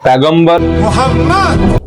पैगंबर मोहम्मद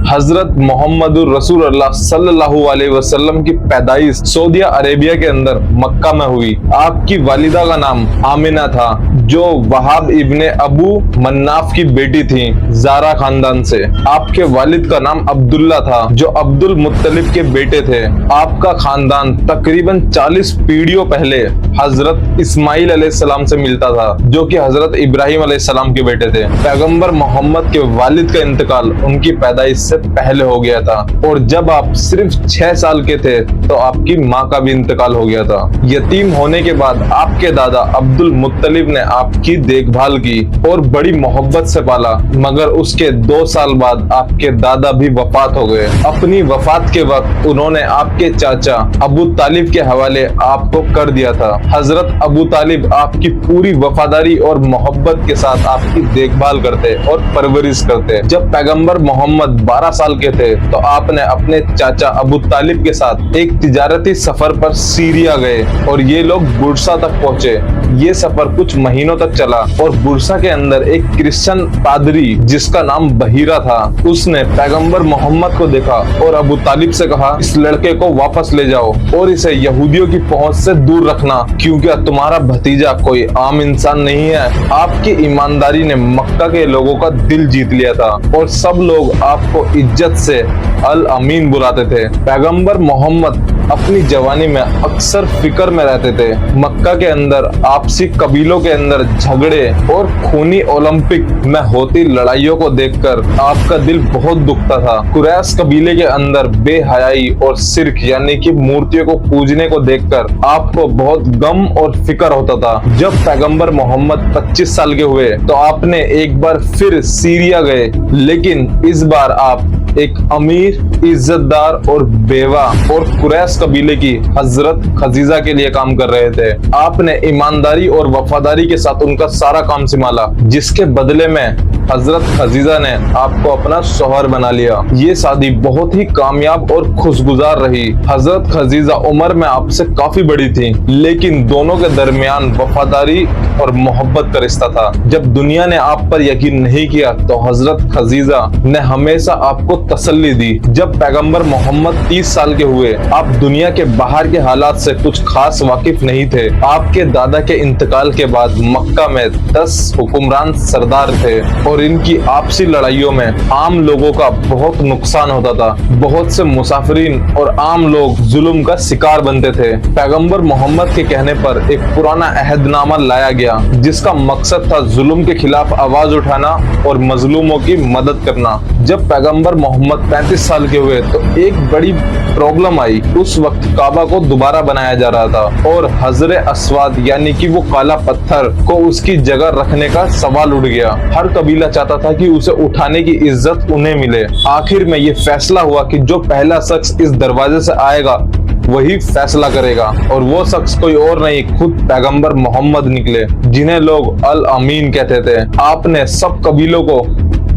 हजरत मोहम्मदुर रसूलुल्लाह सल्लल्लाहु अलैहि वसल्लम की पैदाइश सऊदी अरेबिया के अंदर मक्का में हुई। आपकी वालिदा का नाम आमिना था, जो वहाब इब्ने अबू मन्नाफ की बेटी थी, जारा खानदान से। आपके वालिद का नाम अब्दुल्ला था, जो अब्दुल मुत्तलिब के बेटे थे। आपका खानदान तकरीबन 40 पीढ़ियों पहले हजरत इस्माइल अलैहिस्सलाम से मिलता था, जो कि हजरत इब्राहिम अलैहिस्सलाम के बेटे थे। पैगंबर मोहम्मद के वालिद का इंतकाल उनकी पैदाइश से पहले हो गया था, और जब आप सिर्फ 6 साल के थे तो आपकी माँ का भी इंतकाल हो गया था। यतीम होने के बाद आपके दादा अब्दुल मुत्तलिब ने आपकी देखभाल की और बड़ी मोहब्बत से पाला, मगर उसके 2 साल बाद आपके दादा भी वफात हो गए। अपनी वफात के वक्त उन्होंने आपके चाचा अबू तालिब के हवाले आपको कर दिया था। हजरत अबू तालिब आपकी पूरी वफादारी और मोहब्बत के साथ आपकी देखभाल करते और परवरिश करते। जब पैगंबर मोहम्मद 12 साल के थे तो आपने अपने चाचा अबू तालिब के साथ एक तिजारती सफर पर सीरिया गए, और ये लोग बुरसा तक पहुंचे। ये सफर कुछ महीनों तक चला, और बुरसा के अंदर एक क्रिश्चियन पादरी जिसका नाम बहीरा था, उसने पैगंबर मोहम्मद को देखा और अबू तालिब से कहा, इस लड़के को वापस ले जाओ और इसे यहूदियों की पहुंच से दूर रखना, क्योंकि तुम्हारा भतीजा कोई आम इंसान नहीं है। आपकी ईमानदारी ने मक्का के लोगों का दिल जीत लिया था, और सब लोग आपको इज्जत से अल अमीन बुलाते थे। पैगंबर मोहम्मद अपनी जवानी में अक्सर फिक्र में रहते थे। मक्का के अंदर आपसी कबीलों के अंदर झगड़े और खूनी ओलंपिक में होती लड़ाइयों को देखकर आपका दिल बहुत दुखता था। कुरैश कबीले के अंदर बेहयाई और शिर्क यानी कि मूर्तियों को पूजने को देखकर आपको बहुत गम और फिक्र होता था। जब पैगंबर मोहम्मद 25 साल के हुए तो आपने एक बार फिर सीरिया गए, लेकिन इस बार आप एक अमीर, इज्जतदार और बेवा और कुरैश कबीले की हजरत खजीजा के लिए काम कर रहे थे। आपने ईमानदारी और वफादारी के साथ उनका सारा काम संभाला, जिसके बदले में हजरत खजीजा ने आपको अपना शौहर बना लिया। ये शादी बहुत ही कामयाब और खुशगुजार रही। हजरत खजीजा उम्र में आपसे काफी बड़ी थी, लेकिन दोनों के दरमियान वफादारी और मोहब्बत का रिश्ता था। जब दुनिया ने आप पर यकीन नहीं किया तो हजरत खजीजा ने हमेशा आपको तसल्ली दी। जब पैगंबर मोहम्मद 30 साल के हुए, आप दुनिया के बाहर के हालात से कुछ खास वाकिफ नहीं थे। आपके दादा के इंतकाल के बाद मक्का में 10 हुक्मरान सरदार थे, और इनकी आपसी लड़ाइयों में आम लोगों का बहुत नुकसान होता था। बहुत से मुसाफिरीन और आम लोग जुल्म का शिकार बनते थे। पैगंबर मोहम्मद के कहने पर एक पुराना अहदनामा लाया गया, जिसका मकसद था जुल्म के खिलाफ आवाज उठाना और मजलूमों की मदद करना। जब पैगंबर मोहम्मद 35 साल के हुए तो एक बड़ी प्रॉब्लम आई। उस वक्त काबा को दोबारा बनाया जा रहा था, और हजरे अस्वाद यानी कि वो काला पत्थर को उसकी जगह रखने का सवाल उठ गया। हर कबीला चाहता था कि उसे उठाने की इज्जत उन्हें मिले। आखिर में ये फैसला हुआ कि जो पहला शख्स इस दरवाजे से आएगा वही फैसला करेगा, और वो शख्स कोई और नहीं, खुद पैगंबर मोहम्मद निकले, जिन्हें लोग अल अमीन कहते थे। आपने सब कबीलों को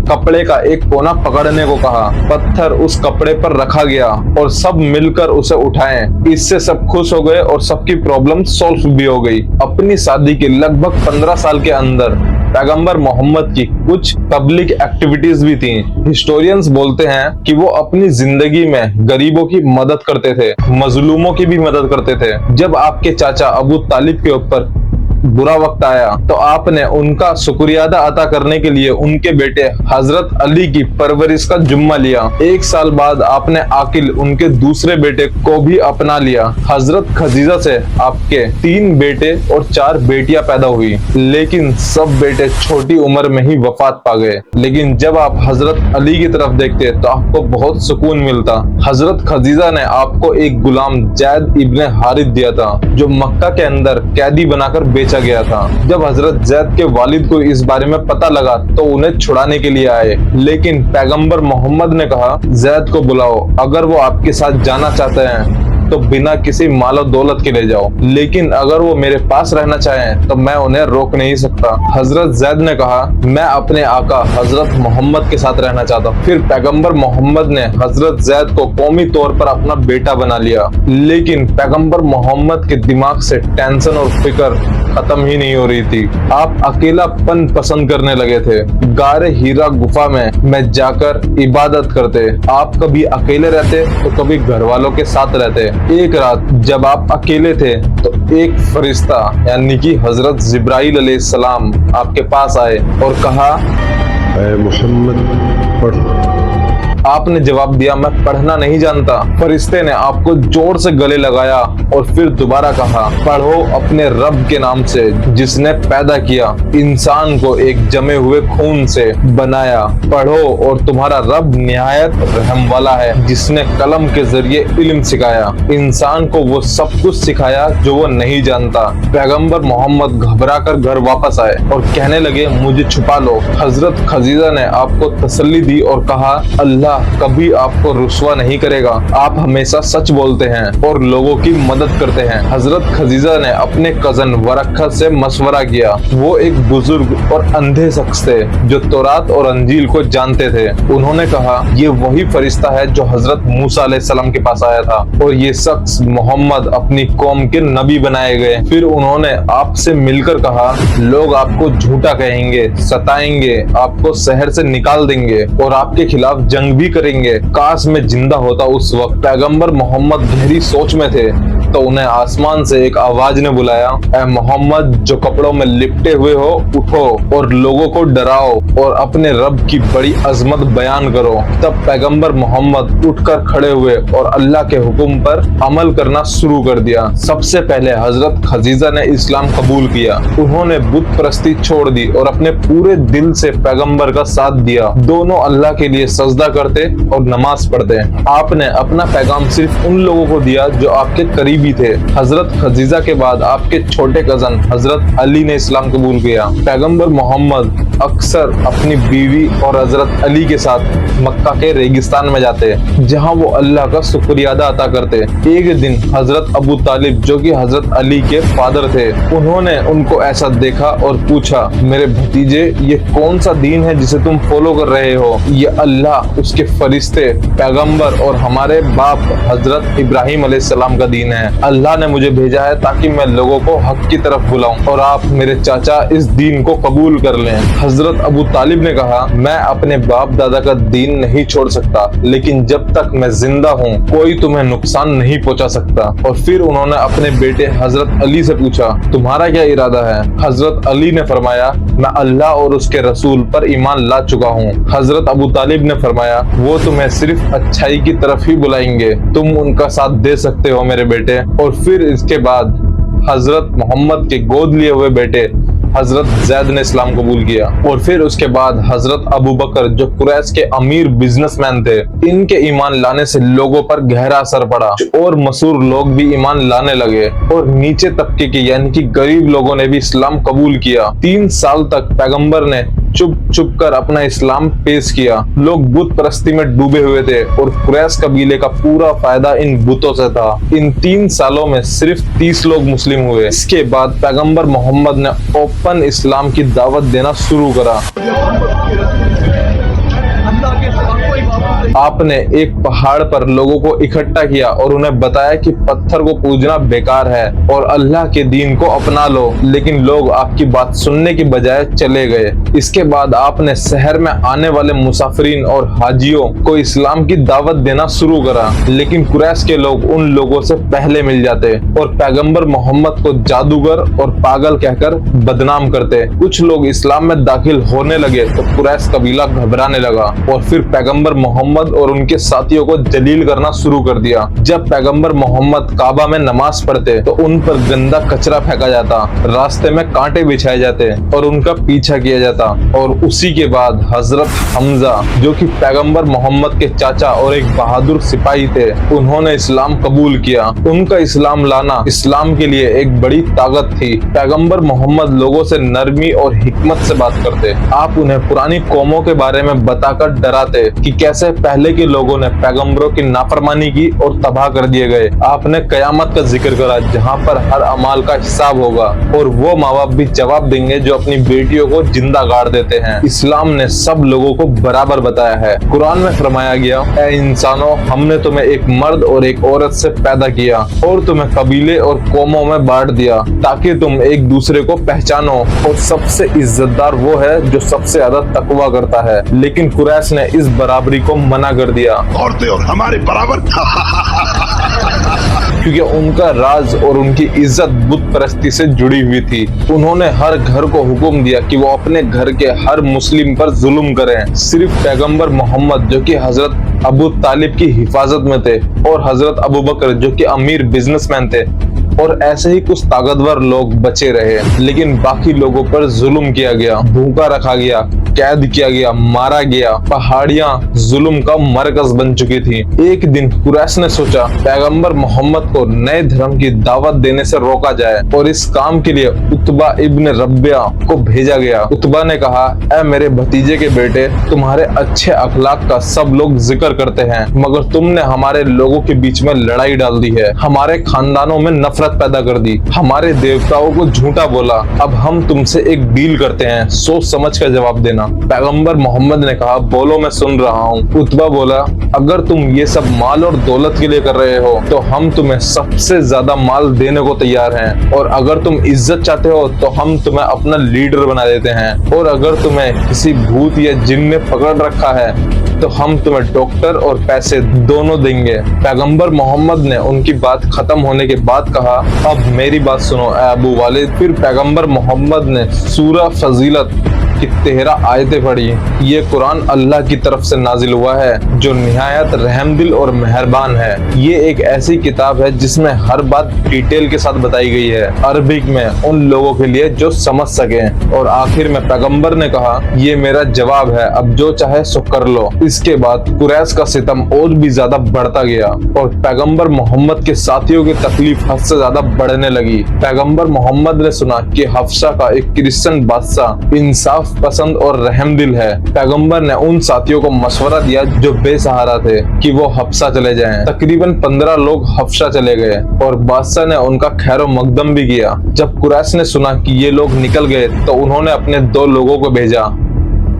कपड़े का एक कोना पकड़ने को कहा। पत्थर उस कपड़े पर रखा गया और सब मिलकर उसे उठाएं। इससे सब खुश हो गए और सबकी प्रॉब्लम सॉल्व भी हो गई। अपनी शादी के लगभग 15 साल के अंदर पैगंबर मोहम्मद की कुछ पब्लिक एक्टिविटीज भी थी। हिस्टोरियंस बोलते हैं कि वो अपनी जिंदगी में गरीबों की मदद करते थे, मजलूमों की भी मदद करते थे। जब आपके चाचा अबू तालिब के ऊपर बुरा वक्त आया तो आपने उनका शुक्रिया अदा करने के लिए उनके बेटे हजरत अली की परवरिश का जुम्मा लिया। 1 साल बाद आपने आकिल उनके दूसरे बेटे को भी अपना लिया। हजरत खजीजा से आपके 3 बेटे और 4 बेटियां पैदा हुई, लेकिन सब बेटे छोटी उम्र में ही वफात पा गए। लेकिन जब आप हजरत अली की तरफ देखते तो आपको बहुत सुकून मिलता। हजरत खजीजा ने आपको एक गुलाम जैद इब्ने हारिथ दिया था, जो मक्का के अंदर कैदी बनाकर बेचा गया था। जब हजरत जैद के वालिद को इस बारे में पता लगा तो उन्हें छुड़ाने के लिए आए, लेकिन पैगंबर मोहम्मद ने कहा, जैद को बुलाओ, अगर वो आपके साथ जाना चाहते हैं तो बिना किसी मालो दौलत के ले जाओ, लेकिन अगर वो मेरे पास रहना चाहें तो मैं उन्हें रोक नहीं सकता। हजरत जैद ने कहा, मैं अपने आका हजरत मोहम्मद के साथ रहना चाहता हूँ। फिर पैगंबर मोहम्मद ने हजरत जैद को कौमी तौर पर अपना बेटा बना लिया, लेकिन पैगंबर मोहम्मद के दिमाग से टेंशन और फिक्र खत्म ही नहीं हो रही थी। आप अकेलापन पसंद करने लगे थे। गारे हीरा गुफा में जाकर इबादत करते। आप कभी अकेले रहते तो कभी घर वालों के साथ रहते। एक रात जब आप अकेले थे तो एक फरिश्ता यानी कि हजरत जिब्राइल अलैहिस्सलाम आपके पास आए और कहा, ऐ मोहम्मद पढ़। आपने जवाब दिया, मैं पढ़ना नहीं जानता। फरिश्ते ने आपको जोर से गले लगाया और फिर दोबारा कहा, पढ़ो अपने रब के नाम से जिसने पैदा किया, इंसान को एक जमे हुए खून से बनाया। पढ़ो और तुम्हारा रब निहायत रहम वाला है जिसने कलम के जरिए इल्म सिखाया, इंसान को वो सब कुछ सिखाया जो वो नहीं जानता। पैगंबर मोहम्मद घबरा कर घर वापस आए और कहने लगे, मुझे छुपा लो। हजरत खदीजा ने आपको तसल्ली दी और कहा, अल्लाह कभी आपको रुस्वा नहीं करेगा। आप हमेशा सच बोलते हैं और लोगों की मदद करते हैं। हजरत खदीजा ने अपने कजन वरक्का से मशवरा किया। वो एक बुजुर्ग और अंधे शख्स थे जो तौरात और अंजील को जानते थे। उन्होंने कहा, ये वही फरिश्ता है जो हजरत मूसा अलैहिस्सलाम के पास आया था और ये शख्स मोहम्मद अपनी कौम के नबी बनाए गए। फिर उन्होंने आपसे मिलकर कहा, लोग आपको झूठा कहेंगे, सताएंगे, आपको शहर से निकाल देंगे और आपके खिलाफ जंग भी करेंगे। काश मैं जिंदा होता उस वक्त। पैगंबर मोहम्मद गहरी सोच में थे तो उन्हें आसमान से एक आवाज ने बुलाया, ऐ मोहम्मद जो कपड़ों में लिपटे हुए हो, उठो और लोगों को डराओ और अपने रब की बड़ी अजमत बयान करो। तब पैगंबर मोहम्मद उठकर खड़े हुए और अल्लाह के हुक्म पर अमल करना शुरू कर दिया। सबसे पहले हजरत खदीजा ने इस्लाम कबूल किया। उन्होंने बुत परस्ती छोड़ दी और अपने पूरे दिल से पैगंबर का साथ दिया। दोनों अल्लाह के लिए सजदा करते और नमाज पढ़ते। आपने अपना पैगाम सिर्फ उन लोगों को दिया जो आपके करीबी थे। हजरत खदीजा के बाद आपके छोटे कजन हजरत अली ने इस्लाम कबूल किया। पैगंबर मोहम्मद अक्सर अपनी बीवी और हजरत अली के साथ मक्का के रेगिस्तान में जाते, जहां वो अल्लाह का शुक्रिया अदा करते। एक दिन हजरत अबू तालिब जो कि हजरत अली के फादर थे, उन्होंने उनको ऐसा देखा और पूछा, मेरे भतीजे ये कौन सा दीन है जिसे तुम फॉलो कर रहे हो? ये अल्लाह, उसके फरिश्ते, पैगंबर और हमारे बाप हजरत इब्राहिम अलैहिस्सलाम का दीन है। अल्लाह ने मुझे भेजा है ताकि मैं लोगों को हक की तरफ बुलाऊं और आप मेरे चाचा इस दीन को कबूल कर लें। हजरत अबू तालिब ने कहा, मैं अपने बाप दादा का दीन नहीं छोड़ सकता, लेकिन जब तक मैं जिंदा हूँ कोई तुम्हें नुकसान नहीं पहुँचा सकता। और फिर उन्होंने अपने बेटे हजरत अली से पूछा, तुम्हारा क्या इरादा है? हजरत अली ने फरमाया, मैं अल्लाह और उसके रसूल पर ईमान ला चुका हूँ। हजरत अबू तालिब ने फरमाया, वो तुम्हें सिर्फ अच्छाई की तरफ ही बुलाएंगे, तुम उनका साथ दे सकते हो मेरे बेटे। और फिर इसके बाद हजरत मोहम्मद के गोद लिए हुए बेटे हजरत जैद ने इस्लाम कबूल किया। और फिर उसके बाद हजरत अबू बकर जो कुरैश के अमीर बिजनेसमैन थे, इनके ईमान लाने से लोगों पर गहरा असर पड़ा और मशहूर लोग भी ईमान लाने लगे और नीचे तबके के यानी कि गरीब लोगों ने भी इस्लाम कबूल किया। 3 साल तक पैगंबर ने चुप चुप कर अपना इस्लाम पेश किया। लोग बुत परस्ती में डूबे हुए थे और कुरैश कबीले का पूरा फायदा इन बुतों से था। इन 3 सालों में सिर्फ 30 लोग मुस्लिम हुए। इसके बाद पैगंबर मोहम्मद ने ओपन इस्लाम की दावत देना शुरू करा। आपने एक पहाड़ पर लोगों को इकट्ठा किया और उन्हें बताया कि पत्थर को पूजना बेकार है और अल्लाह के दीन को अपना लो, लेकिन लोग आपकी बात सुनने की बजाय चले गए। इसके बाद आपने शहर में आने वाले मुसाफिरीन और हाजियों को इस्लाम की दावत देना शुरू करा, लेकिन कुरैश के लोग उन लोगों से पहले मिल जाते और पैगंबर मोहम्मद को जादूगर और पागल कहकर बदनाम करते। कुछ लोग इस्लाम में दाखिल होने लगे तो कुरैश कबीला घबराने लगा और फिर पैगंबर मोहम्मद और उनके साथियों को जलील करना शुरू कर दिया। जब पैगंबर मोहम्मद काबा में नमाज पढ़ते तो उन पर गंदा कचरा फेंका जाता, रास्ते में कांटे बिछाए जाते और उनका पीछा किया जाता। और उसी के बाद हजरत हमजा जो कि पैगंबर मोहम्मद के चाचा और एक बहादुर सिपाही थे, उन्होंने इस्लाम कबूल किया। उनका इस्लाम लाना इस्लाम के लिए एक बड़ी ताकत थी। पैगंबर मोहम्मद लोगों से नरमी और हिकमत से बात करते। आप उन्हें पुरानी कौमों के बारे में बताकर डराते कि कैसे पहले के लोगों ने पैगंबरों की नाफरमानी की और तबाह कर दिए गए। आपने कयामत का जिक्र करा जहाँ पर हर अमाल का हिसाब होगा और वो माँ बाप भी जवाब देंगे जो अपनी बेटियों को जिंदा गाड़ देते हैं। इस्लाम ने सब लोगों को बराबर बताया है। कुरान में फरमाया गया, ऐ इंसानों, हमने तुम्हें एक मर्द और एक औरत से पैदा किया और तुम्हें कबीले और कौमों में बांट दिया ताकि तुम एक दूसरे को पहचानो, और सबसे इज्जतदार वो है जो सबसे ज्यादा तकवा करता है। लेकिन कुरैश ने इस बराबरी को मना कर दिया औरतें और हमारे बराबर क्योंकि उनका राज और उनकी इज्जत बुत परस्ती से जुड़ी हुई थी। उन्होंने हर घर को हुक्म दिया कि वो अपने घर के हर मुस्लिम पर जुल्म करें। सिर्फ पैगंबर मोहम्मद जो कि हजरत अबू तालिब की हिफाजत में थे और हजरत अबू बकर जो कि अमीर बिजनेसमैन थे और ऐसे ही कुछ ताकतवर लोग बचे रहे, लेकिन बाकी लोगों पर जुल्म किया गया, भूखा रखा गया, कैद किया गया, मारा गया। पहाड़ियां जुल्म का मरकज बन चुकी थी। एक दिन कुरैश ने सोचा पैगंबर मोहम्मद को नए धर्म की दावत देने से रोका जाए और इस काम के लिए उतबा इब्न रबिया को भेजा गया। उतबा ने कहा, ऐ मेरे भतीजे के बेटे, तुम्हारे अच्छे अखलाक का सब लोग जिक्र करते हैं, मगर तुमने हमारे लोगों के बीच में लड़ाई डाल दी है, हमारे खानदानों में नफरत पैदा कर दी, हमारे देवताओं को झूठा बोला। अब हम तुमसे एक डील करते हैं, सोच समझ कर जवाब देना। पैगंबर मोहम्मद ने कहा, बोलो, मैं सुन रहा हूँ। उतबा बोला, अगर तुम ये सब माल और दौलत के लिए कर रहे हो तो हम तुम्हें सबसे ज्यादा माल देने को तैयार हैं, और अगर तुम इज्जत चाहते हो तो हम तुम्हें अपना लीडर बना देते हैं, और अगर तुम्हें किसी भूत या जिन ने पकड़ रखा है तो हम तुम्हें डॉक्टर और पैसे दोनों देंगे। पैगंबर मोहम्मद ने उनकी बात खत्म होने के बाद कहा, अब मेरी बात सुनो ऐ अबू वालिद। फिर पैगंबर मोहम्मद ने सूरह फजीलत की 13 आयतें पढ़ी। ये कुरान अल्लाह की तरफ से नाजिल हुआ है जो निहायत रहमदिल और मेहरबान है। ये एक ऐसी किताब है जिसमें हर बात डिटेल के साथ बताई गई है, अरबिक में, उन लोगों के लिए जो समझ सके। और आखिर में पैगंबर ने कहा, ये मेरा जवाब है, अब जो चाहे सो कर लो। इसके बाद कुरैश का सितम और भी ज्यादा बढ़ता गया और पैगंबर मोहम्मद के साथियों की तकलीफ हद से ज्यादा बढ़ने लगी। पैगंबर मोहम्मद ने सुना कि हफ्सा का एक क्रिश्चियन बादशाह इंसाफ पसंद और रहमदिल है। पैगंबर ने उन साथियों को मशवरा दिया जो बेसहारा थे कि वो हफ्सा चले जाएं। तकरीबन 15 लोग हफ्सा चले गए और बादशाह ने उनका खैरो मकदम भी किया। जब कुरैश ने सुना कि ये लोग निकल गए तो उन्होंने अपने 2 लोगों को भेजा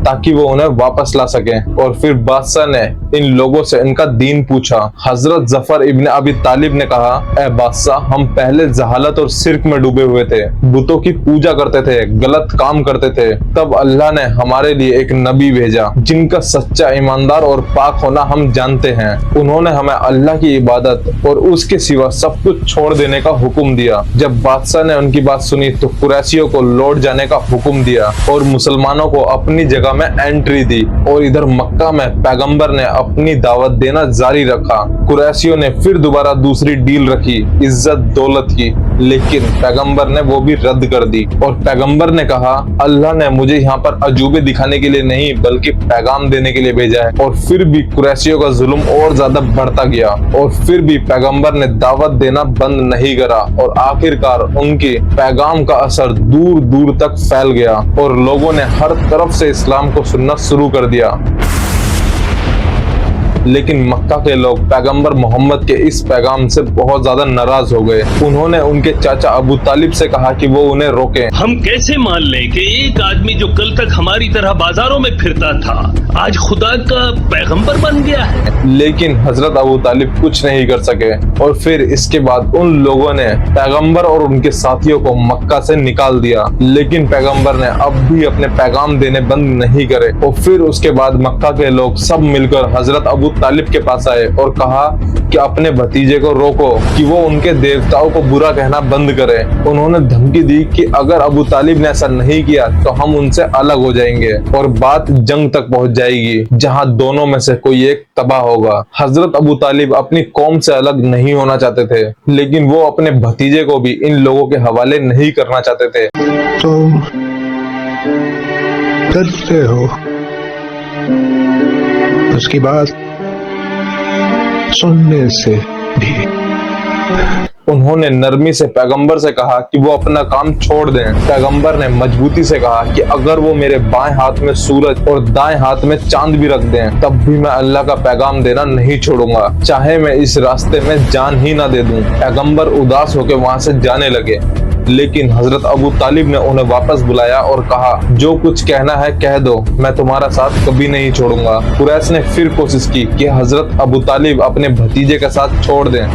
ताकि वो उन्हें वापस ला सकें, और फिर बादशाह ने इन लोगों से इनका दीन पूछा। हजरत जफर इब्न अबी तालिब ने कहा, ए बादशाह, हम पहले जहालत और शिर्क में डूबे हुए थे, बुतों की पूजा करते थे, गलत काम करते थे। तब अल्लाह ने हमारे लिए एक नबी भेजा जिनका सच्चा, ईमानदार और पाक होना हम जानते हैं। उन्होंने हमें अल्लाह की इबादत और उसके सिवा सब कुछ छोड़ देने का हुक्म दिया। जब बादशाह ने उनकी बात सुनी तो कुरैशियों को लौट जाने का हुक्म दिया और मुसलमानों को अपनी जगह में एंट्री दी, और इधर मक्का में पैगंबर ने अपनी दावत देना जारी रखा। कुरैशियों ने फिर दोबारा दूसरी डील रखी, इज्जत दौलत की, लेकिन पैगंबर ने वो भी रद्द कर दी। और पैगंबर ने कहा, अल्लाह ने मुझे यहाँ पर अजूबे दिखाने के लिए नहीं बल्कि पैगाम देने के लिए भेजा है। और फिर भी कुरैशियों का जुल्म और ज्यादा बढ़ता गया और फिर भी पैगंबर ने दावत देना बंद नहीं करा, और आखिरकार उनके पैगाम का असर दूर दूर तक फैल गया और लोगों ने हर तरफ से इस्लाम को सुनना शुरू कर दिया। लेकिन मक्का के लोग पैगंबर मोहम्मद के इस पैगाम से बहुत ज्यादा नाराज हो गए। उन्होंने उनके चाचा अबू तालिब से कहा कि वो उन्हें रोकें। हम कैसे मान लें कि एक आदमी जो कल तक हमारी तरह बाजारों में फिरता था आज खुदा का पैगंबर बन गया है। लेकिन हजरत अबू तालिब कुछ नहीं कर सके और फिर इसके बाद उन लोगों ने पैगंबर और उनके साथियों को मक्का से निकाल दिया। लेकिन पैगंबर ने अब भी अपने पैगाम देने बंद नहीं करे और फिर उसके बाद मक्का के लोग सब मिलकर हजरत अबू तालिब के पास आए और कहा कि अपने भतीजे को रोको कि वो उनके देवताओं को बुरा कहना बंद करे। उन्होंने धमकी दी कि अगर अबू तालिब ने ऐसा नहीं किया तो हम उनसे अलग हो जाएंगे और बात जंग तक पहुंच जाएगी जहां दोनों में से कोई एक तबाह होगा। हजरत अबू तालिब अपनी कौम से अलग नहीं होना चाहते थे, लेकिन वो अपने भतीजे को भी इन लोगों के हवाले नहीं करना चाहते थे। तुम डरते हो, उसकी बात सुनने से भी उन्होंने नरमी से पैगंबर से कहा कि वो अपना काम छोड़ दें। पैगंबर ने मजबूती से कहा कि अगर वो मेरे बाएं हाथ में सूरज और दाएं हाथ में चांद भी रख दें तब भी मैं अल्लाह का पैगाम देना नहीं छोड़ूंगा, चाहे मैं इस रास्ते में जान ही ना दे दूं। पैगंबर उदास होकर वहां से जाने लगे, लेकिन हजरत अबू तालिब ने उन्हें वापस बुलाया और कहा, जो कुछ कहना है कह दो, मैं तुम्हारा साथ कभी नहीं छोड़ूंगा। कुरैश ने फिर कोशिश की कि हजरत अबू तालिब अपने भतीजे के साथ छोड़ दें,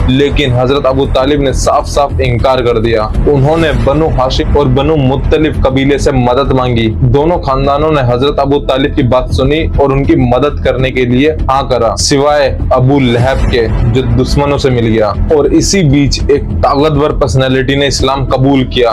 लेकिन हजरत अबू तालिब ने साफ साफ इनकार कर दिया। उन्होंने बनु हाशिम और बनु मुत्तलिब कबीले से मदद मांगी। दोनों खानदानों ने हजरत अबू तालिब की बात सुनी और उनकी मदद करने के लिए हाँ करा, सिवाय अबू लहब के जो दुश्मनों से मिल गया। और इसी बीच एक ताकतवर पर्सनैलिटी ने इस्लाम कबूल किया,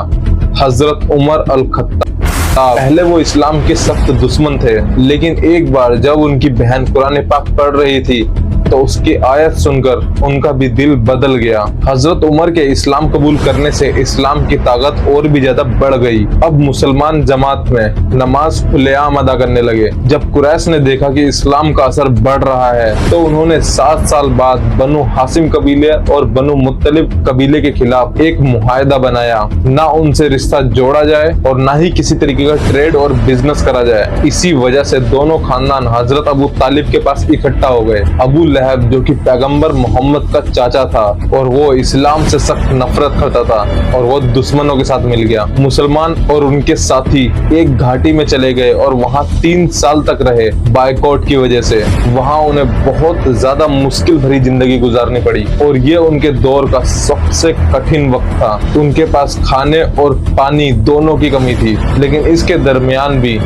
हजरत उमर अल खत्ताब। पहले वो इस्लाम के सख्त दुश्मन थे, लेकिन एक बार जब उनकी बहन कुरान पाक पढ़ रही थी तो उसकी आयत सुनकर उनका भी दिल बदल गया। हजरत उमर के इस्लाम कबूल करने से इस्लाम की ताकत और भी ज्यादा बढ़ गई। अब मुसलमान जमात में नमाज खुलेआम अदा करने लगे। जब कुरैश ने देखा कि इस्लाम का असर बढ़ रहा है तो उन्होंने 7 साल बाद बनु हाशिम कबीले और बनु मुत्तलिब कबीले के खिलाफ एक मुआहदा बनाया, ना उनसे रिश्ता जोड़ा जाए और ना ही किसी तरीके का ट्रेड और बिजनेस करा जाए। इसी वजह से दोनों खानदान हजरत अबू तालिब के पास इकट्ठा हो गए। अबू लहब जो कि पैगंबर मोहम्मद का चाचा था और वो इस्लाम से सख्त नफरत करता था और वो दुश्मनों के साथ मिल गया। मुसलमान और उनके साथी एक घाटी में चले गए और वहां 3 साल तक रहे। बायकॉट की वजह से वहां उन्हें बहुत ज्यादा मुश्किल भरी जिंदगी गुजारनी पड़ी और ये उनके दौर का सबसे कठिन वक्त था। उनके पास खाने और पानी दोनों की कमी थी, लेकिन इसके दरमियान भी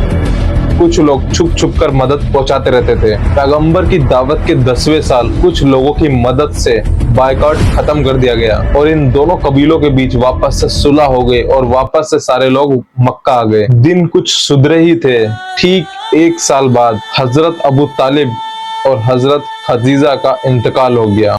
कुछ लोग छुप छुप कर मदद पहुंचाते रहते थे। पैगंबर की दावत के 10वें साल कुछ लोगों की मदद से बायकॉट खत्म कर दिया गया और इन दोनों कबीलों के बीच वापस से सुलह हो गई और वापस से सारे लोग मक्का आ गए। दिन कुछ सुधरे ही थे। ठीक 1 साल बाद हजरत अबू तालिब और हजरत खदीजा का इंतकाल हो गया।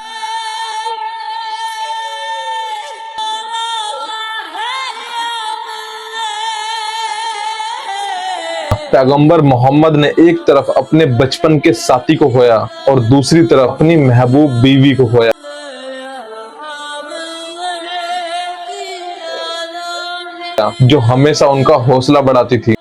पैगंबर मोहम्मद ने एक तरफ अपने बचपन के साथी को खोया और दूसरी तरफ अपनी महबूब बीवी को खोया, जो हमेशा उनका हौसला बढ़ाती थी।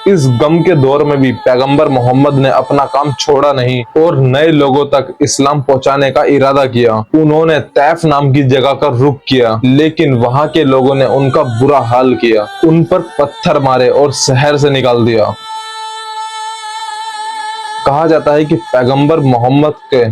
इस गम के दौर में भी पैगंबर मोहम्मद ने अपना काम छोड़ा नहीं और नए लोगों तक इस्लाम पहुंचाने का इरादा किया। उन्होंने तैफ नाम की जगह का रुख किया, लेकिन वहां के लोगों ने उनका बुरा हाल किया, उन पर पत्थर मारे और शहर से निकाल दिया। कहा जाता है कि पैगंबर मोहम्मद के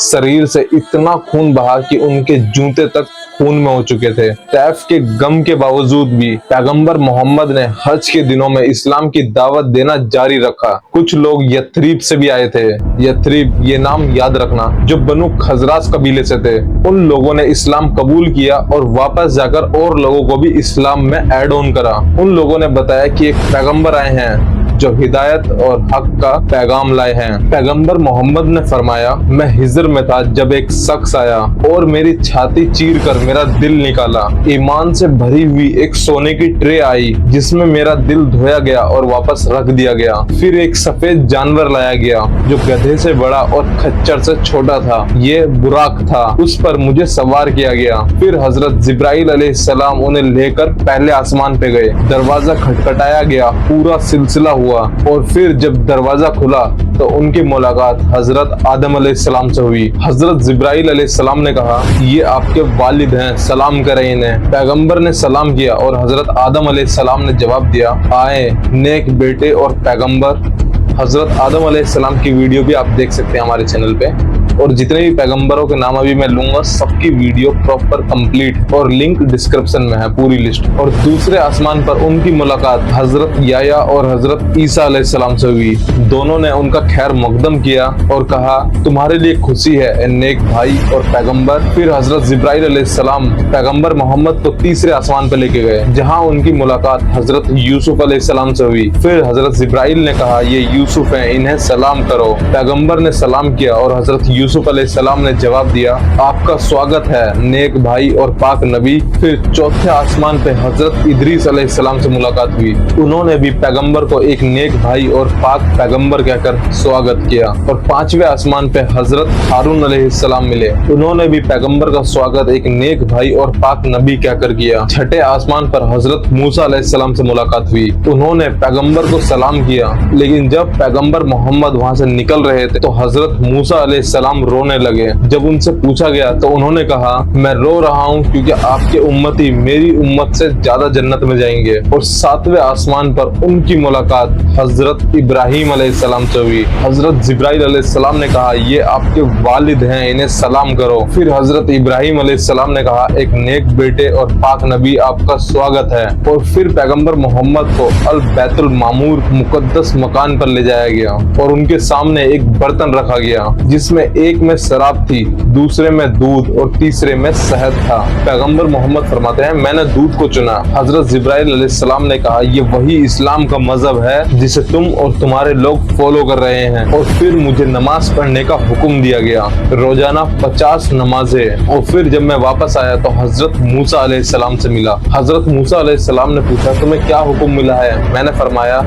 शरीर से इतना खून बहा कि उनके जूते तक खून में हो चुके थे। तैफ के गम के बावजूद भी पैगंबर मोहम्मद ने हज के दिनों में इस्लाम की दावत देना जारी रखा। कुछ लोग यथरीब से भी आए थे। यथरीब ये नाम याद रखना, जो बनु खजराज कबीले से थे। उन लोगों ने इस्लाम कबूल किया और वापस जाकर और लोगों को भी इस्लाम में ऐड ऑन करा। उन लोगों ने बताया कि एक पैगंबर आए हैं जो हिदायत और हक का पैगाम लाए हैं। पैगंबर मोहम्मद ने फरमाया, मैं हिजर में था जब एक शख्स आया और मेरी छाती चीर कर मेरा दिल निकाला। ईमान से भरी हुई एक सोने की ट्रे आई जिसमें मेरा दिल धोया गया और वापस रख दिया गया। फिर एक सफेद जानवर लाया गया जो गधे से बड़ा और खच्चर से छोटा था। ये बुराक था। उस पर मुझे सवार किया गया। फिर हजरत जिब्राइल अलैहिस्सलाम उन्हें लेकर पहले आसमान पे गए। दरवाजा खटखटाया गया, पूरा सिलसिला हुआ और फिर जब दरवाजा खुला तो उनकी मुलाकात हजरत आदम अलैहिस्सलाम से हुई। हजरत जिब्राइल अलैहिस्सलाम ने कहा, ये आपके वालिद हैं, सलाम करें इन्हें। पैगंबर ने सलाम किया और हजरत आदम अलैहिस्सलाम ने जवाब दिया, आए नेक बेटे और पैगंबर। हजरत आदम अलैहिस्सलाम की वीडियो भी आप देख सकते हैं हमारे चैनल पे, और जितने भी पैगंबरों के नाम अभी मैं लूंगा सबकी वीडियो प्रॉपर कंप्लीट और लिंक डिस्क्रिप्शन में है पूरी लिस्ट। और दूसरे आसमान पर उनकी मुलाकात हजरत याया और हजरत ईसा अलैहिस्सलाम से हुई। दोनों ने उनका खैर मकदम किया और कहा, तुम्हारे लिए खुशी है नेक भाई और पैगंबर। फिर हजरत जिब्राइल अलैहिस्सलाम पैगंबर मोहम्मद को तीसरे आसमान पर लेके गए, जहाँ उनकी मुलाकात हजरत यूसुफ अलैहिस्सलाम से हुई। फिर हजरत जिब्राइल ने कहा, ये यूसुफ हैं, इन्हें सलाम करो। पैगंबर ने सलाम किया और हजरत यूसुफ अलैहिस्सलाम ने जवाब दिया, आपका स्वागत है नेक भाई और पाक नबी। फिर चौथे आसमान पे हजरत इदरीस अलैहिस्सलाम से मुलाकात हुई। उन्होंने भी पैगंबर को एक नेक भाई और पाक पैगंबर कहकर स्वागत किया। और पांचवें आसमान पे हजरत हारून अलैहिस्सलाम मिले। उन्होंने भी पैगंबर का स्वागत एक नेक भाई और पाक नबी कहकर किया। छठे आसमान पर हजरत मूसा अलैहिस्सलाम से मुलाकात हुई। उन्होंने पैगंबर को सलाम किया, लेकिन जब पैगंबर मोहम्मद वहां से निकल रहे थे तो हजरत मूसा अलैहिस्सलाम रोने लगे। जब उनसे पूछा गया तो उन्होंने कहा, मैं रो रहा हूँ क्योंकि आपके उम्मती मेरी उम्मत से ज्यादा जन्नत में जाएंगे। और सातवें आसमान पर उनकी मुलाकात हजरत इब्राहिम अलैहिस्सलाम से हुई। हजरत जिब्राइल अलैहिस्सलाम ने कहा, ये आपके वालिद हैं, इन्हें सलाम करो। फिर हजरत इब्राहिम अलैहिस्सलाम ने कहा, एक नेक बेटे और पाक नबी आपका स्वागत है। और फिर पैगंबर मोहम्मद को अल बैतुल मामूर मुकद्दस मकान पर ले जाया गया और उनके सामने एक बर्तन रखा गया जिसमें एक में शराब थी, दूसरे में दूध और तीसरे में शहद था। पैगंबर मोहम्मद फरमाते हैं, मैंने दूध को चुना। हजरत जिब्राइल अलैहिस्सलाम ने कहा, ये वही इस्लाम का मजहब है जिसे तुम और तुम्हारे लोग फॉलो कर रहे हैं। और फिर मुझे नमाज पढ़ने का हुक्म दिया गया, रोजाना 50 नमाजें। और फिर जब मैं वापस आया तो हजरत मूसा अलैहिस्सलाम से मिला। हजरत मूसा अलैहिस्सलाम ने पूछा, तुम्हें क्या हुक्म मिला है? मैंने फरमाया,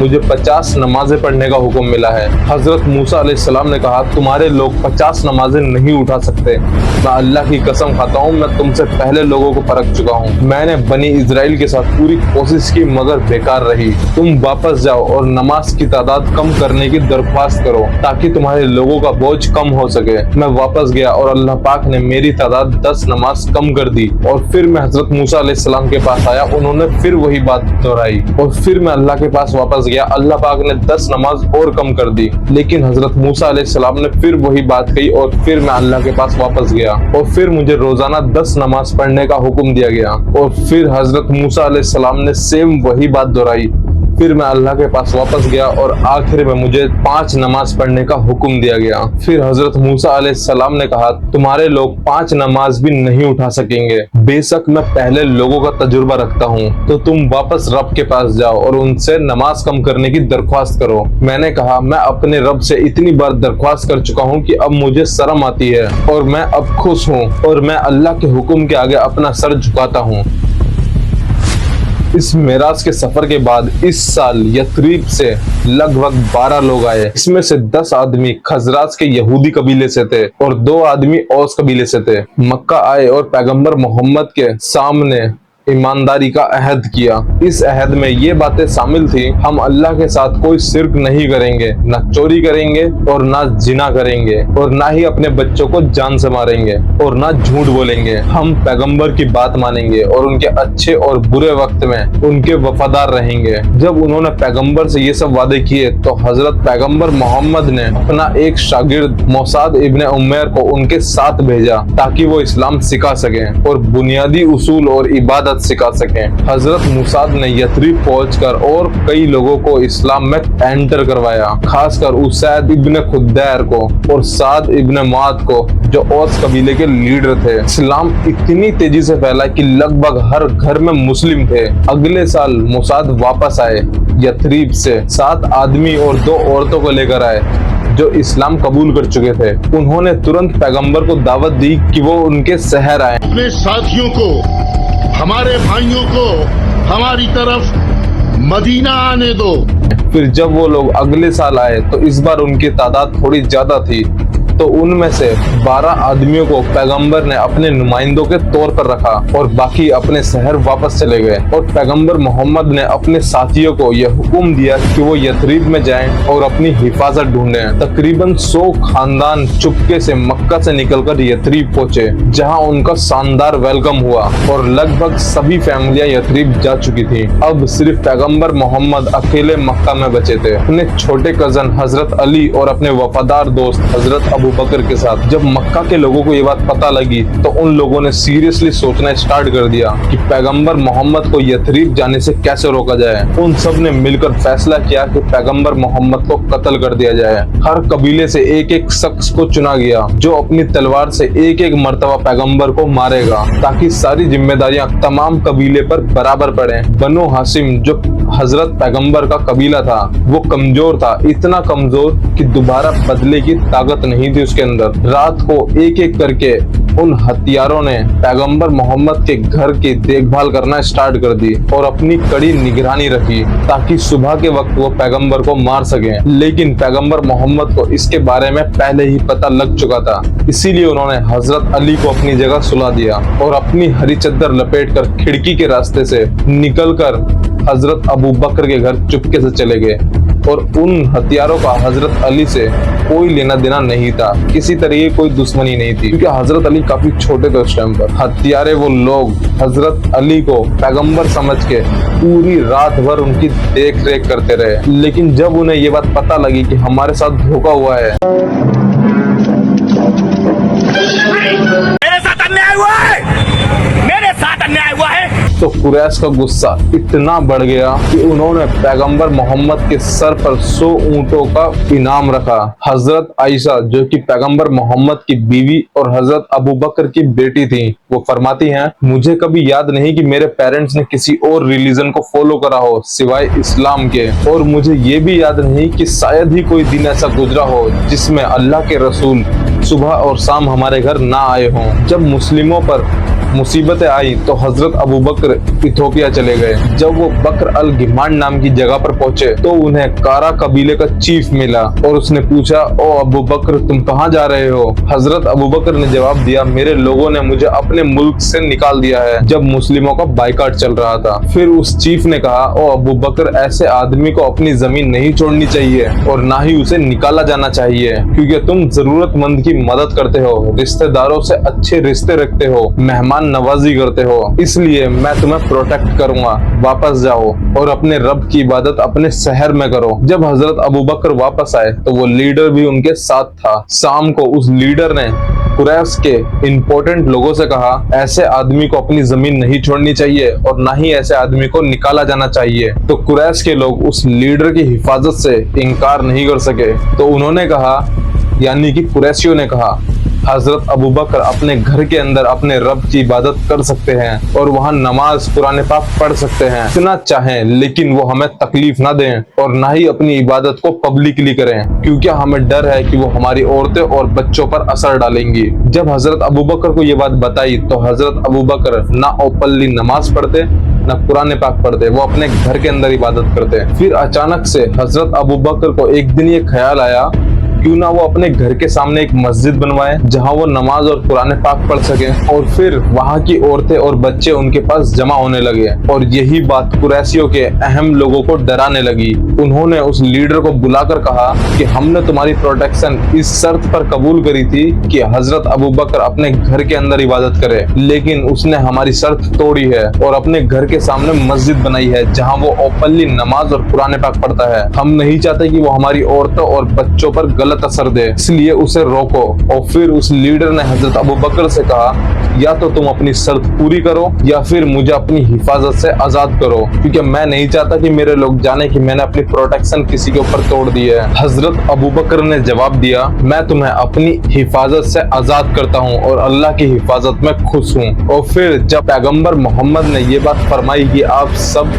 मुझे 50 नमाजें पढ़ने का हुक्म मिला है। हजरत मूसा अलैहिस्सलाम ने कहा, तुम्हारे लोग 50 नमाजें नहीं उठा सकते। मैं अल्लाह की कसम खाता हूँ, मैं तुमसे पहले लोगों को परख चुका हूँ। मैंने बनी इजराइल के साथ पूरी कोशिश की मगर बेकार रही। तुम वापस जाओ और नमाज की तादाद कम करने की दरख्वास्त करो ताकि तुम्हारे लोगों का बोझ कम हो सके। मैं वापस गया और अल्लाह पाक ने मेरी तादाद 10 नमाज कम कर दी। और फिर मैं हजरत मूसा अलैहिस्सलाम के पास आया, उन्होंने फिर वही बात दोहराई। और फिर मैं अल्लाह के पास वापस गया, अल्लाह पाक ने 10 नमाज और कम कर दी। लेकिन हजरत मूसा अलैहिस्सलाम ने फिर वही बात कही और फिर मैं अल्लाह के पास वापस गया और फिर मुझे रोजाना 10 नमाज पढ़ने का हुक्म दिया गया। और फिर हजरत मूसा अलैहिस्सलाम ने सेम वही बात दोहराई। फिर मैं अल्लाह के पास वापस गया और आखिर में मुझे 5 नमाज पढ़ने का हुक्म दिया गया। फिर हजरत मूसा अलैहिस्सलाम ने कहा, तुम्हारे लोग 5 नमाज भी नहीं उठा सकेंगे। बेशक मैं पहले लोगों का तजुर्बा रखता हूँ, तो तुम वापस रब के पास जाओ और उनसे नमाज कम करने की दरख्वास्त करो। मैंने कहा, मैं अपने रब से इतनी बार दरख्वास्त कर चुका हूँ कि अब मुझे शर्म आती है और मैं अब खुश हूँ और मैं अल्लाह के हुक्म के आगे अपना सर झुकाता हूँ। इस मेराज के सफर के बाद इस साल यथरीब से लगभग 12 लोग आए। इसमें से 10 आदमी खजराज के यहूदी कबीले से थे और 2 आदमी औस कबीले से थे। मक्का आए और पैगंबर मोहम्मद के सामने ईमानदारी का अहद किया। इस अहद में ये बातें शामिल थी, हम अल्लाह के साथ कोई शिर्क नहीं करेंगे, न चोरी करेंगे और न जिना करेंगे और न ही अपने बच्चों को जान से मारेंगे और न झूठ बोलेंगे। हम पैगंबर की बात मानेंगे और उनके अच्छे और बुरे वक्त में उनके वफादार रहेंगे। जब उन्होंने पैगंबर से ये सब वादे किए तो हजरत पैगंबर मोहम्मद ने अपना एक शागिर्द मौसाद इब्ने उमैर को उनके साथ भेजा ताकि वो इस्लाम सिखा सके और बुनियादी उसूल और इबादत सिखा सकें। हजरत मुसाद ने यथरीब पहुंचकर और कई लोगों को इस्लाम में एंटर करवाया, खासकर उसैद इब्ने खुदैर को और साद इब्ने मुआद को जो औस कबीले के लीडर थे। इस्लाम इतनी तेजी से फैला कि लगभग हर घर में मुस्लिम थे। अगले साल मुसाद वापस आए यथरीब से 7 आदमी और 2 औरतों को लेकर आए जो इस्लाम कबूल कर चुके थे। उन्होंने तुरंत पैगंबर को दावत दी कि वो उनके शहर आए। अपने साथियों को, हमारे भाइयों को हमारी तरफ मदीना आने दो। फिर जब वो लोग अगले साल आए तो इस बार उनकी तादाद थोड़ी ज्यादा थी, तो उनमें से 12 आदमियों को पैगंबर ने अपने नुमाइंदों के तौर पर रखा और बाकी अपने शहर वापस चले गए। और पैगंबर मोहम्मद ने अपने साथियों को यह हुक्म दिया कि वो यथरीब में जाएं और अपनी हिफाजत ढूंढें। तकरीबन 100 खानदान चुपके से मक्का से निकलकर यथरीब पहुंचे, जहां उनका शानदार वेलकम हुआ और लगभग सभी फैमिलियां यथरीब जा चुकी थी। अब सिर्फ पैगंबर मोहम्मद अकेले मक्का में बचे थे, अपने छोटे कजन हजरत अली और अपने वफादार दोस्त हजरत अबू बकर के साथ। जब मक्का के लोगों को ये बात पता लगी तो उन लोगों ने सीरियसली सोचना स्टार्ट कर दिया कि पैगंबर मोहम्मद को यथरीब जाने से कैसे रोका जाए। उन सब ने मिलकर फैसला किया कि पैगंबर मोहम्मद को कत्ल कर दिया जाए। हर कबीले से एक एक शख्स को चुना गया जो अपनी तलवार से एक एक मर्तबा पैगंबर को मारेगा ताकि सारी जिम्मेदारियां तमाम कबीले पर बराबर पड़े। बनो हाशिम जो हजरत पैगंबर का कबीला था वो कमजोर था, इतना कमजोर कि दोबारा बदले की ताकत नहीं थी उसके अंदर। रात को एक एक करके उन हथियारों ने पैगंबर मोहम्मद के घर की देखभाल करना स्टार्ट कर दी और अपनी कड़ी निगरानी रखी ताकि सुबह के वक्त वो पैगंबर को मार सकें। लेकिन पैगंबर मोहम्मद को इसके बारे में पहले ही पता लग चुका था, इसीलिए उन्होंने हजरत अली को अपनी जगह सुला दिया और अपनी हरी चद्दर लपेटकर खिड़की के रास्ते से निकलकर हजरत अबू बकर के घर चुपके से चले गए। और उन हथियारों का हजरत अली से कोई लेना देना नहीं था, किसी तरह की कोई दुश्मनी नहीं थी, क्योंकि हजरत अली काफी छोटे थे उस टाइम पर। हत्यारे वो लोग हजरत अली को पैगंबर समझ के पूरी रात भर उनकी देख रेख करते रहे। लेकिन जब उन्हें ये बात पता लगी कि हमारे साथ धोखा हुआ है, मेरे साथ अन्याय हुआ है, तो कुरैश का गुस्सा इतना बढ़ गया कि उन्होंने पैगंबर मोहम्मद के सर पर 100 ऊंटों का इनाम रखा। हजरत आयशा जो कि पैगंबर मोहम्मद की बीवी और हजरत अबू बकर की बेटी थी, वो फरमाती हैं, मुझे कभी याद नहीं कि मेरे पेरेंट्स ने किसी और रिलीजन को फॉलो करा हो सिवाय इस्लाम के, और मुझे ये भी याद नहीं कि शायद ही कोई दिन ऐसा गुजरा हो जिसमें अल्लाह के रसूल सुबह और शाम हमारे घर ना आए हों। जब मुस्लिमों पर मुसीबतें आई तो हजरत अबू बकर इथोपिया चले गए। जब वो बकर अल गिमान नाम की जगह पर पहुंचे तो उन्हें कारा कबीले का चीफ मिला और उसने पूछा, ओ अबू बकर तुम कहाँ जा रहे हो? हजरत अबू बकर ने जवाब दिया, मेरे लोगों ने मुझे अपने मुल्क से निकाल दिया है जब मुस्लिमों का बाइकाट चल रहा था। फिर उस चीफ ने कहा, ओ अबू बकर ऐसे आदमी को अपनी जमीन नहीं छोड़नी चाहिए और ना ही उसे निकाला जाना चाहिए, क्योंकि तुम जरूरतमंद की मदद करते हो, रिश्तेदारों से अच्छे रिश्ते रखते हो, मेहमान नवाजी करते हो, इसलिए मैं तुम्हें प्रोटेक्ट करूंगा। वापस जाओ और अपने रब की इबादत अपने शहर में करो। जब हजरत अबू बकर वापस आए तो वो लीडर भी उनके साथ था। शाम को उस लीडर ने कुरैश के इंपॉर्टेंट लोगों से कहा, ऐसे आदमी को अपनी जमीन नहीं छोड़नी चाहिए और ना ही ऐसे आदमी को निकाला जाना चाहिए। तो कुरैश के लोग उस लीडर की हिफाजत से इनकार नहीं कर सके। तो उन्होंने कहा, यानी कि कुरैशियों ने कहा, हजरत अबू बकर अपने घर के अंदर अपने रब की इबादत कर सकते हैं और वहाँ नमाज कुरान पाक पढ़ सकते हैं इतना चाहें, लेकिन वो हमें तकलीफ ना दें और ना ही अपनी इबादत को पब्लिकली करें, क्योंकि हमें डर है कि वो हमारी औरतें और बच्चों पर असर डालेंगी। जब हजरत अबू बकर को ये बात बताई तो हजरत अबू बकर ना ओपनली नमाज पढ़ते ना कुरान पाक पढ़ते, वो अपने घर के अंदर इबादत करते। फिर अचानक से हजरत अबू बकर को एक दिन ये ख्याल आया, क्यों ना वो अपने घर के सामने एक मस्जिद बनवाए जहां वो नमाज और कुरान पाक पढ़ सके, और फिर वहां की औरतें और बच्चे उनके पास जमा होने लगे। और यही बात कुरैशियों के अहम लोगों को डराने लगी। उन्होंने उस लीडर को बुलाकर कहा कि हमने तुम्हारी प्रोटेक्शन इस शर्त पर कबूल करी थी कि हजरत अबू बकर अपने घर के अंदर इबादत करे, लेकिन उसने हमारी शर्त तोड़ी है और अपने घर के सामने मस्जिद बनाई है जहाँ वो ओपनली नमाज और कुरान पाक पढ़ता है। हम नहीं चाहते कि वो हमारी औरतों और बच्चों पर गलत असर दे, इसलिए उसे रोको। और फिर उस लीडर ने हजरत अबू बकर से कहा, या तो तुम अपनी शर्त पूरी करो या फिर मुझे अपनी हिफाजत से आजाद करो, क्योंकि मैं नहीं चाहता कि मेरे लोग जाने कि मैंने अपनी प्रोटेक्शन किसी के ऊपर तोड़ दी है। हजरत अबू बकर ने जवाब दिया, मैं तुम्हें अपनी हिफाजत से आजाद करता हूँ और अल्लाह की हिफाजत में खुश हूँ। और फिर जब पैगंबर मोहम्मद ने ये बात फरमाई कि आप सब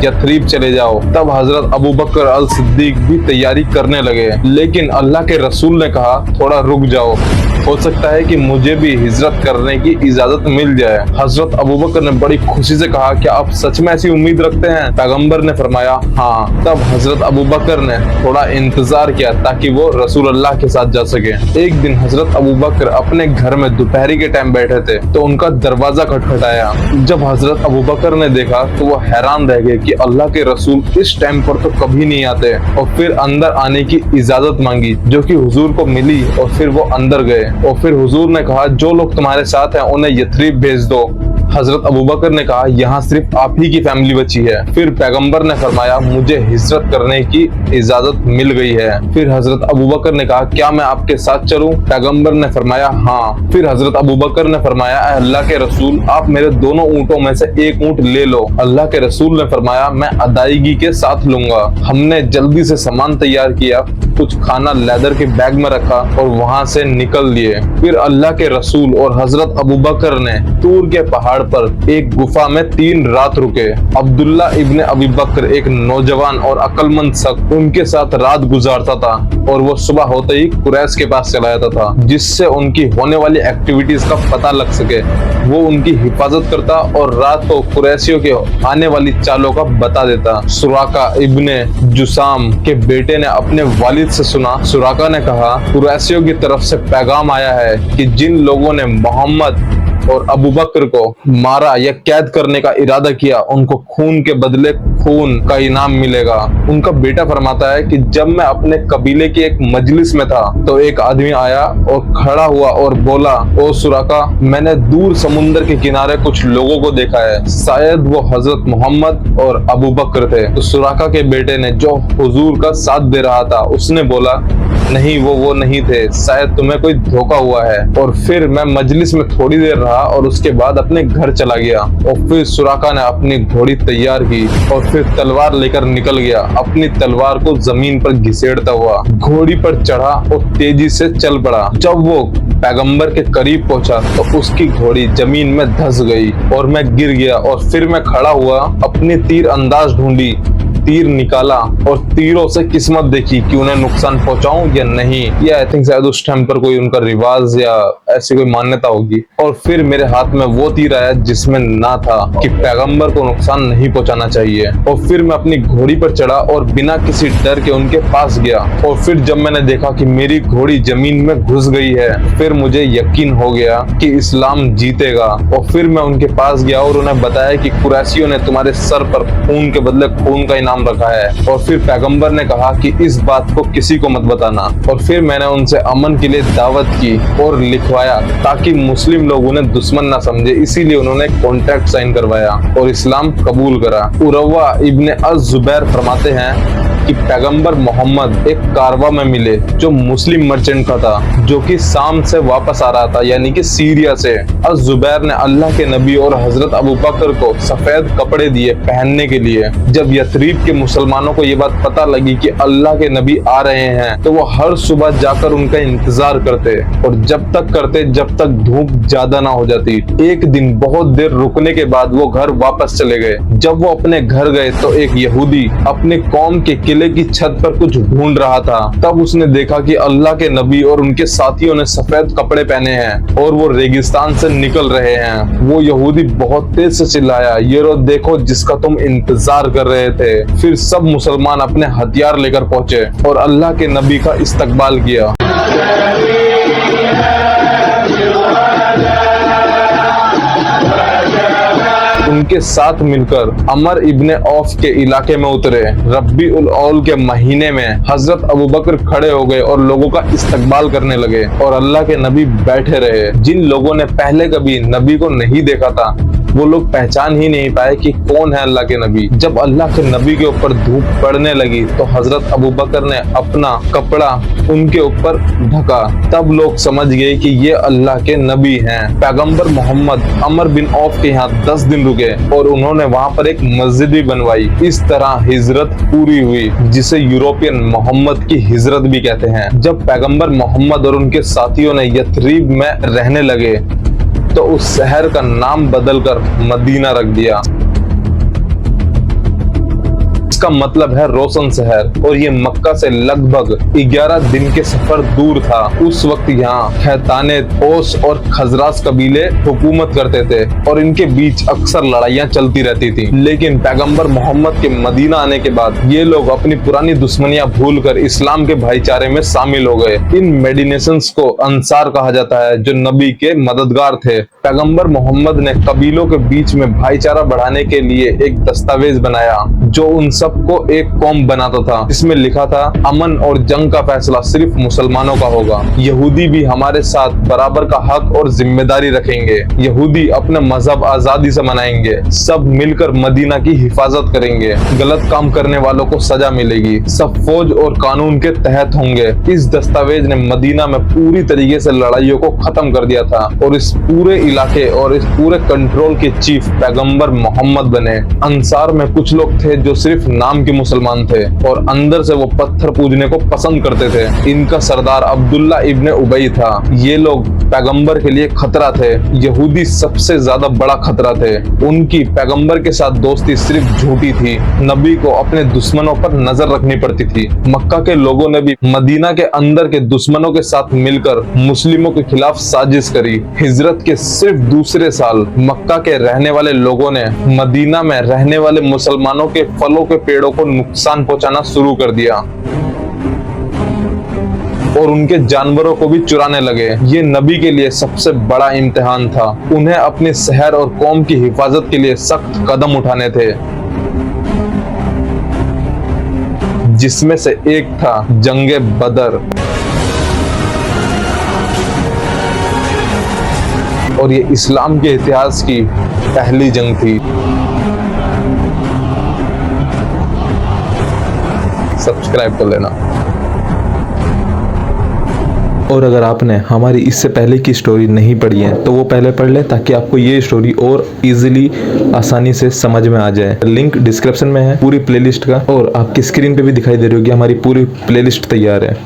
यथरीब चले जाओ, तब हजरत अबू बकर अल सिद्दीक भी तैयारी करने लगे। लेकिन अल्लाह के रसूल ने कहा, थोड़ा रुक जाओ, हो सकता है कि मुझे भी हिजरत करने की इजाजत मिल जाए। हजरत अबू बकर ने बड़ी खुशी से कहा, क्या आप सच में ऐसी उम्मीद रखते हैं? पैगंबर ने फरमाया, हाँ। तब हजरत अबू बकर ने थोड़ा इंतजार किया ताकि वो रसूल अल्लाह के साथ जा सके। एक दिन हजरत अबू बकर अपने घर में दोपहरी के टाइम बैठे थे तो उनका दरवाजा खटखटाया। जब हजरत अबू बकर ने देखा तो वो हैरान रह गए कि अल्लाह के रसूल इस टाइम पर तो कभी नहीं आते, और फिर अंदर आने की इजाजत मांगी जो कि हुजूर को मिली, और फिर वो अंदर गए। और फिर हुजूर ने कहा, जो लोग तुम्हारे साथ हैं उन्हें यथरीब भेज दो। हजरत अबू बकर ने कहा, यहाँ सिर्फ आप ही की फैमिली बची है। फिर पैगंबर ने फरमाया, मुझे हिजरत करने की इजाजत मिल गई है। फिर हजरत अबू बकर ने कहा, क्या मैं आपके साथ चलूं? पैगंबर ने फरमाया, हाँ। फिर हजरत अबू बकर ने फरमाया, अल्लाह के रसूल, आप मेरे दोनों ऊँटों में से एक ऊँट ले लो। अल्लाह के रसूल ने फरमाया, मैं अदायगी के साथ लूंगा। हमने जल्दी से सामान तैयार किया, कुछ खाना लेदर के बैग में रखा और वहां से निकल लिए। फिर अल्लाह के रसूल और हजरत अबू बकर ने तूर के पहाड़ पहाड़ पर एक गुफा में 3 रात रुके। अब्दुल्ला इब्ने अबी बकर एक नौजवान और अक्लमंद शख्स उनके साथ रात गुजारता था और वो सुबह होते ही कुरैश के पास चला जाता था, जिससे उनकी होने वाली एक्टिविटीज का पता लग सके। वो उनकी हिफाजत करता और रात को कुरैशियों के आने वाली चालों का बता देता। सुराका इब्ने जुसाम के बेटे ने अपने वालिद से सुना। सुराका ने कहा, कुरैशियों की तरफ से पैगाम आया है कि जिन लोगों ने मोहम्मद और अबू बकर को मारा या कैद करने का इरादा किया, उनको खून के बदले खून का इनाम मिलेगा। उनका बेटा फरमाता है कि जब मैं अपने कबीले की एक मजलिस में था तो एक आदमी आया और खड़ा हुआ और बोला, ओ सुराका, मैंने दूर समुद्र के किनारे कुछ लोगों को देखा है, शायद वो हजरत मोहम्मद और अबू बकर थे। तो सुराका के बेटे ने, जो हुजूर का साथ दे रहा था, उसने बोला, नहीं, वो नहीं थे, शायद तुम्हें कोई धोखा हुआ है। और फिर मैं मजलिस में थोड़ी देर रहा और उसके बाद अपने घर चला गया। और फिर सुराका ने अपनी घोड़ी तैयार की और फिर तलवार लेकर निकल गया, अपनी तलवार को जमीन पर घिसेड़ता हुआ घोड़ी पर चढ़ा और तेजी से चल पड़ा। जब वो पैगंबर के करीब पहुंचा तो उसकी घोड़ी जमीन में धंस गई और मैं गिर गया। और फिर मैं खड़ा हुआ, अपनी तीर अंदाज ढूंढी, तीर निकाला और तीरों से किस्मत देखी कि उन्हें नुकसान पहुंचाऊं या नहीं। या आई थिंक शायद उस टाइम पर कोई उनका रिवाज या ऐसी कोई मान्यता होगी। और फिर मेरे हाथ में वो तीर आया जिसमें ना था कि पैगंबर को नुकसान नहीं पहुंचाना चाहिए। और फिर मैं अपनी घोड़ी पर चढ़ा और बिना किसी डर के उनके पास गया। और फिर जब मैंने देखा कि मेरी घोड़ी जमीन में घुस गई है, फिर मुझे यकीन हो गया कि इस्लाम जीतेगा। और फिर मैं उनके पास गया और उन्हें बताया कि कुरैशियों ने तुम्हारे सर पर खून के बदले खून का इनाम रखा है। और फिर पैगंबर ने कहा कि इस बात को किसी को मत बताना। और फिर मैंने उनसे अमन के लिए दावत की और लिखवाया ताकि मुस्लिम लोग उन्हें दुश्मन ना समझे, इसीलिए उन्होंने कॉन्ट्रैक्ट साइन करवाया और इस्लाम कबूल करा। उरवा इब्ने अज़-ज़ुबैर फरमाते हैं कि पैगंबर मोहम्मद एक कारवा में मिले जो मुस्लिम मर्चेंट का था, जो कि शाम से वापस आ रहा था, यानी कि सीरिया से। अज़-ज़ुबैर ने अल्लाह के नबी और हजरत अबू बकर को सफेद कपड़े दिए पहनने के लिए। जब यथरीब के मुसलमानों को ये बात पता लगी कि अल्लाह के नबी आ रहे हैं, तो वो हर सुबह जाकर उनका इंतजार करते और जब तक करते जब तक धूप ज्यादा ना हो जाती। एक दिन बहुत देर रुकने के बाद वो घर वापस चले गए। जब वो अपने घर गए तो एक यहूदी अपने कौम के किले की छत पर कुछ ढूंढ रहा था। तब उसने देखा कि अल्लाह के नबी और उनके साथियों ने सफेद कपड़े पहने हैं और वो रेगिस्तान से निकल रहे हैं। वो यहूदी बहुत तेज से चिल्लाया, ये रो देखो जिसका तुम इंतजार कर रहे थे। फिर सब मुसलमान अपने हथियार लेकर पहुंचे और अल्लाह के नबी का इस्तकबाल किया। उनके साथ मिलकर अमर इब्ने औफ के इलाके में उतरे। रब्बी उल औल के महीने में हजरत अबू बकर खड़े हो गए और लोगों का इस्तकबाल करने लगे और अल्लाह के नबी बैठे रहे। जिन लोगों ने पहले कभी नबी को नहीं देखा था, वो लोग पहचान ही नहीं पाए कि कौन है अल्लाह के नबी। जब अल्लाह के नबी के ऊपर धूप पड़ने लगी तो हजरत अबू बकर ने अपना कपड़ा उनके ऊपर ढका। तब लोग समझ गए कि ये अल्लाह के नबी हैं। पैगंबर मोहम्मद अमर बिन औफ के यहाँ 10 दिन रुके और उन्होंने वहाँ पर एक मस्जिद भी बनवाई। इस तरह हिजरत पूरी हुई, जिसे यूरोपियन मोहम्मद की हिजरत भी कहते हैं। जब पैगंबर मोहम्मद और उनके साथियों ने यथरीब में रहने लगे तो उस शहर का नाम बदलकर मदीना रख दिया। इसका मतलब है रोशन शहर, और ये मक्का से लगभग 11 दिन के सफर दूर था। उस वक्त यहाँ खैताने, ओस और खजरास कबीले हुकूमत करते थे और इनके बीच अक्सर लड़ाइयाँ चलती रहती थी। लेकिन पैगंबर मोहम्मद के मदीना आने के बाद ये लोग अपनी पुरानी दुश्मनियां भूलकर इस्लाम के भाईचारे में शामिल हो गए। इन मेडिनेशंस को अंसार कहा जाता है, जो नबी के मददगार थे। पैगंबर मोहम्मद ने कबीलों के बीच में भाईचारा बढ़ाने के लिए एक दस्तावेज बनाया जो उन सबको एक कौम बनाता था। इसमें लिखा था, अमन और जंग का फैसला सिर्फ मुसलमानों का होगा। यहूदी भी हमारे साथ बराबर का हक और जिम्मेदारी रखेंगे। यहूदी अपना मजहब आजादी से मनाएंगे। सब मिलकर मदीना की हिफाजत करेंगे। गलत काम करने वालों को सजा मिलेगी। सब फौज और कानून के तहत होंगे। इस दस्तावेज ने मदीना में पूरी तरीके से लड़ाइयों को खत्म कर दिया था और इस पूरे इलाके और इस पूरे कंट्रोल के चीफ पैगंबर मोहम्मद बने। अंसार में कुछ लोग थे जो सिर्फ नाम के मुसलमान थे और अंदर से वो पत्थर पूजने को पसंद करते थे। इनका सरदार अब्दुल्ला इब्ने उबई था। ये लोग पैगंबर के लिए खतरा थे। यहूदी सबसे ज्यादा बड़ा खतरा थे। उनकी पैगंबर के साथ दोस्ती सिर्फ झूठी थी। नबी को अपने दुश्मनों पर नजर रखनी पड़ती थी। मक्का के लोगों ने भी मदीना के अंदर के दुश्मनों के साथ मिलकर मुस्लिमों के खिलाफ साजिश करी। हिजरत के सिर्फ दूसरे साल मक्का के रहने वाले लोगों ने मदीना में रहने वाले मुसलमानों के फलों के पेड़ों को नुकसान पहुंचाना शुरू कर दिया और उनके जानवरों को भी चुराने लगे। ये नबी के लिए सबसे बड़ा इम्तिहान था। उन्हें अपने शहर और कौम की हिफाजत के लिए सख्त कदम उठाने थे, जिसमें से एक था जंगे बदर। और ये इस्लाम के इतिहास की पहली जंग थी। सब्सक्राइब कर लेना। और अगर आपने हमारी इससे पहले की स्टोरी नहीं पढ़ी है तो वो पहले पढ़ लें, ताकि आपको ये स्टोरी और इजीली आसानी से समझ में आ जाए। लिंक डिस्क्रिप्शन में है पूरी प्लेलिस्ट का, और आपकी स्क्रीन पे भी दिखाई दे रही होगी हमारी पूरी प्लेलिस्ट तैयार है।